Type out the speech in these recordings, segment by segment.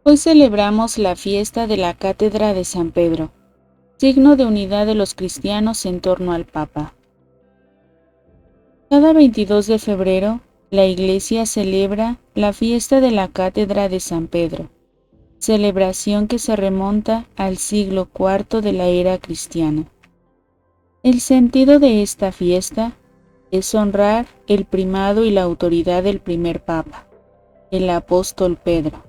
Hoy celebramos la fiesta de la Cátedra de San Pedro, signo de unidad de los cristianos en torno al Papa. Cada 22 de febrero, la Iglesia celebra la fiesta de la Cátedra de San Pedro, celebración que se remonta al siglo IV de la era cristiana. El sentido de esta fiesta es honrar el primado y la autoridad del primer Papa, el apóstol Pedro,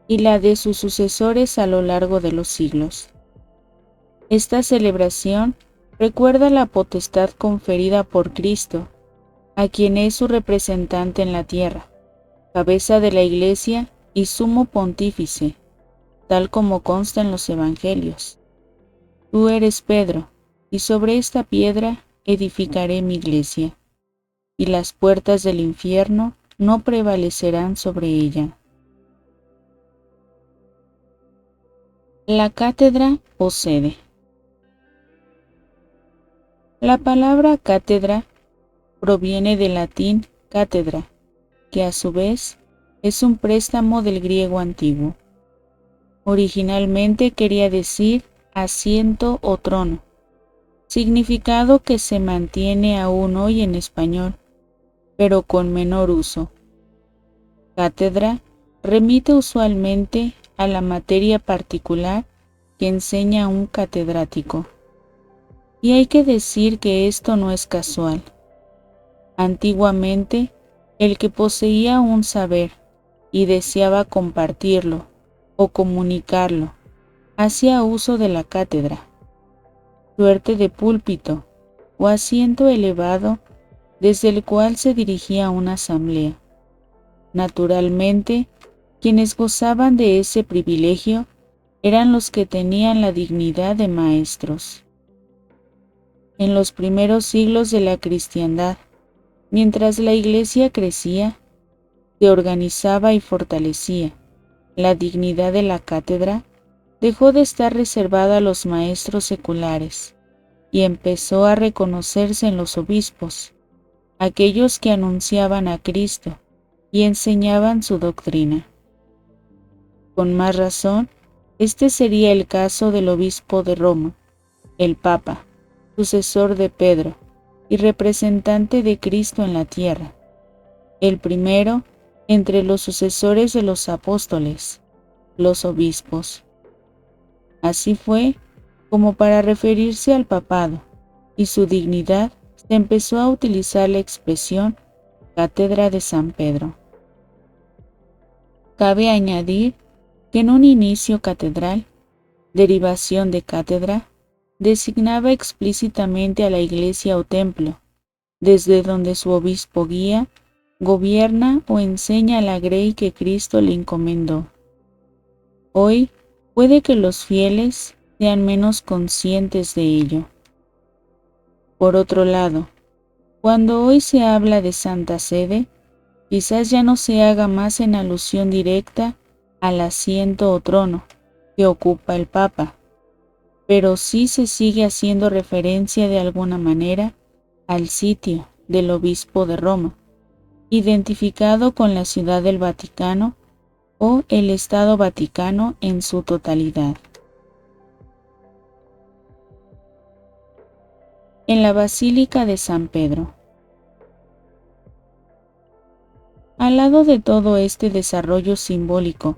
y la de sus sucesores a lo largo de los siglos. Esta celebración recuerda la potestad conferida por Cristo, a quien es su representante en la tierra, cabeza de la Iglesia y sumo pontífice, tal como consta en los Evangelios. Tú eres Pedro, y sobre esta piedra edificaré mi Iglesia, y las puertas del infierno no prevalecerán sobre ella. La cátedra o sede. La palabra cátedra proviene del latín cátedra, que a su vez es un préstamo del griego antiguo. Originalmente quería decir asiento o trono, significado que se mantiene aún hoy en español, pero con menor uso. Cátedra remite usualmente a la materia particular que enseña un catedrático. Y hay que decir que esto no es casual. Antiguamente, el que poseía un saber y deseaba compartirlo o comunicarlo, hacía uso de la cátedra, suerte de púlpito o asiento elevado desde el cual se dirigía una asamblea. Naturalmente, quienes gozaban de ese privilegio eran los que tenían la dignidad de maestros. En los primeros siglos de la cristiandad, mientras la Iglesia crecía, se organizaba y fortalecía, la dignidad de la cátedra dejó de estar reservada a los maestros seculares y empezó a reconocerse en los obispos, aquellos que anunciaban a Cristo y enseñaban su doctrina. Con más razón, este sería el caso del obispo de Roma, el Papa, sucesor de Pedro y representante de Cristo en la tierra, el primero entre los sucesores de los apóstoles, los obispos. Así fue como para referirse al papado y su dignidad se empezó a utilizar la expresión Cátedra de San Pedro. Cabe añadir que en un inicio catedral, derivación de cátedra, designaba explícitamente a la iglesia o templo, desde donde su obispo guía, gobierna o enseña la grey que Cristo le encomendó. Hoy puede que los fieles sean menos conscientes de ello. Por otro lado, cuando hoy se habla de Santa Sede, quizás ya no se haga más en alusión directa al asiento o trono que ocupa el Papa, pero sí se sigue haciendo referencia de alguna manera al sitio del obispo de Roma, identificado con la Ciudad del Vaticano o el Estado Vaticano en su totalidad. En la Basílica de San Pedro. Al lado de todo este desarrollo simbólico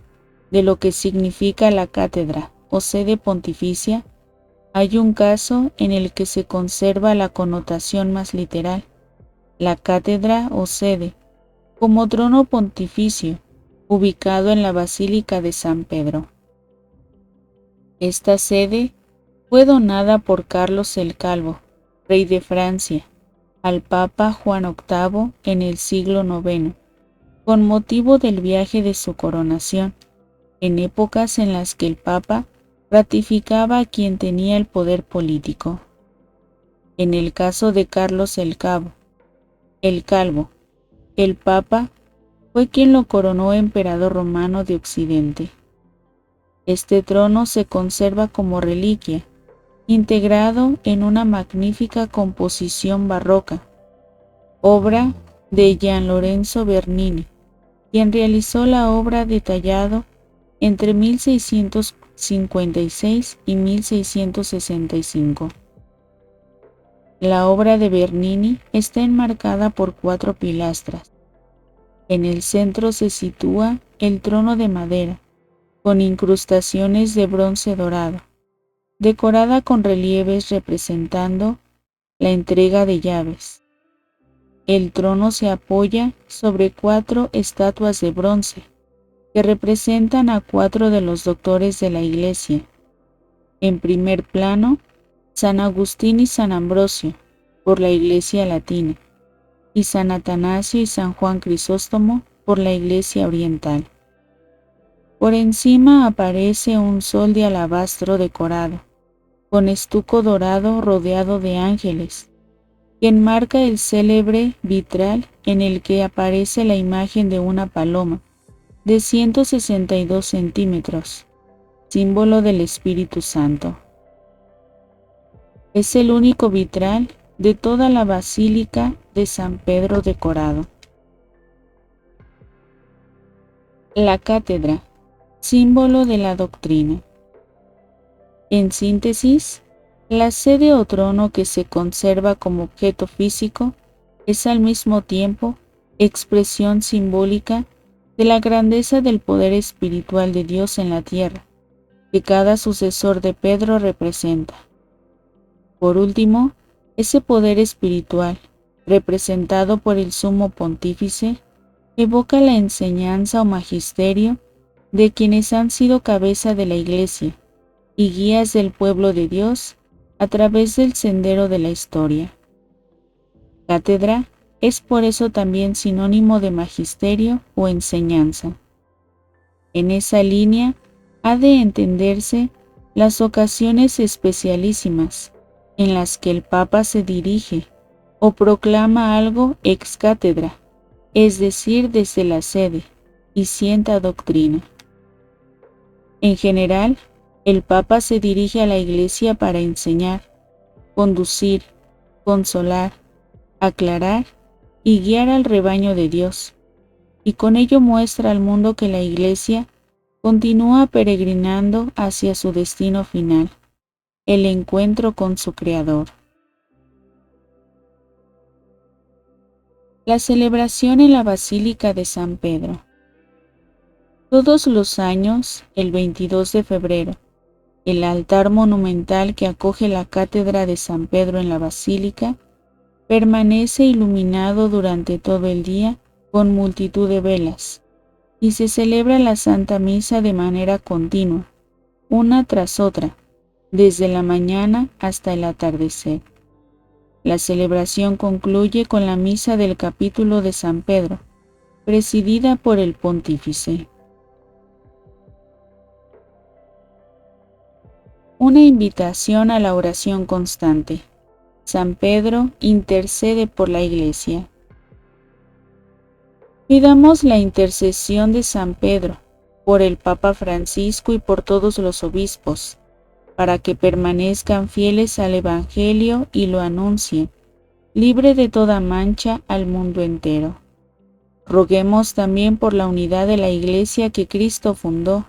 de lo que significa la cátedra o sede pontificia, hay un caso en el que se conserva la connotación más literal, la cátedra o sede, como trono pontificio, ubicado en la Basílica de San Pedro. Esta sede fue donada por Carlos el Calvo, rey de Francia, al Papa Juan VIII en el siglo IX, con motivo del viaje de su coronación, en épocas en las que el Papa ratificaba a quien tenía el poder político. En el caso de Carlos el Calvo, el Papa fue quien lo coronó emperador romano de Occidente. Este trono se conserva como reliquia, integrado en una magnífica composición barroca, obra de Gian Lorenzo Bernini, quien realizó la obra detallado entre 1656 y 1665. La obra de Bernini está enmarcada por 4 pilastras. En el centro se sitúa el trono de madera, con incrustaciones de bronce dorado, decorada con relieves representando la entrega de llaves. El trono se apoya sobre 4 estatuas de bronce, que representan a 4 de los doctores de la Iglesia. En primer plano, San Agustín y San Ambrosio, por la Iglesia latina, y San Atanasio y San Juan Crisóstomo, por la Iglesia oriental. Por encima aparece un sol de alabastro decorado, con estuco dorado rodeado de ángeles, que enmarca el célebre vitral en el que aparece la imagen de una paloma, de 162 centímetros, símbolo del Espíritu Santo. Es el único vitral de toda la Basílica de San Pedro decorado. La cátedra, símbolo de la doctrina. En síntesis, la sede o trono que se conserva como objeto físico es al mismo tiempo expresión simbólica de la grandeza del poder espiritual de Dios en la tierra, que cada sucesor de Pedro representa. Por último, ese poder espiritual, representado por el sumo pontífice, evoca la enseñanza o magisterio de quienes han sido cabeza de la Iglesia y guías del pueblo de Dios a través del sendero de la historia. Cátedra es por eso también sinónimo de magisterio o enseñanza. En esa línea ha de entenderse las ocasiones especialísimas en las que el Papa se dirige o proclama algo ex cátedra, es decir, desde la sede, y sienta doctrina. En general, el Papa se dirige a la Iglesia para enseñar, conducir, consolar, aclarar y guiar al rebaño de Dios, y con ello muestra al mundo que la Iglesia continúa peregrinando hacia su destino final, el encuentro con su Creador. La celebración en la Basílica de San Pedro. Todos los años, el 22 de febrero, el altar monumental que acoge la Cátedra de San Pedro en la Basílica permanece iluminado durante todo el día con multitud de velas, y se celebra la Santa Misa de manera continua, una tras otra, desde la mañana hasta el atardecer. La celebración concluye con la misa del capítulo de San Pedro, presidida por el pontífice. Una invitación a la oración constante. San Pedro intercede por la Iglesia. Pidamos la intercesión de San Pedro, por el Papa Francisco y por todos los obispos, para que permanezcan fieles al Evangelio y lo anuncien, libre de toda mancha al mundo entero. Roguemos también por la unidad de la Iglesia que Cristo fundó,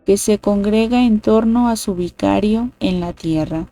que se congrega en torno a su vicario en la tierra.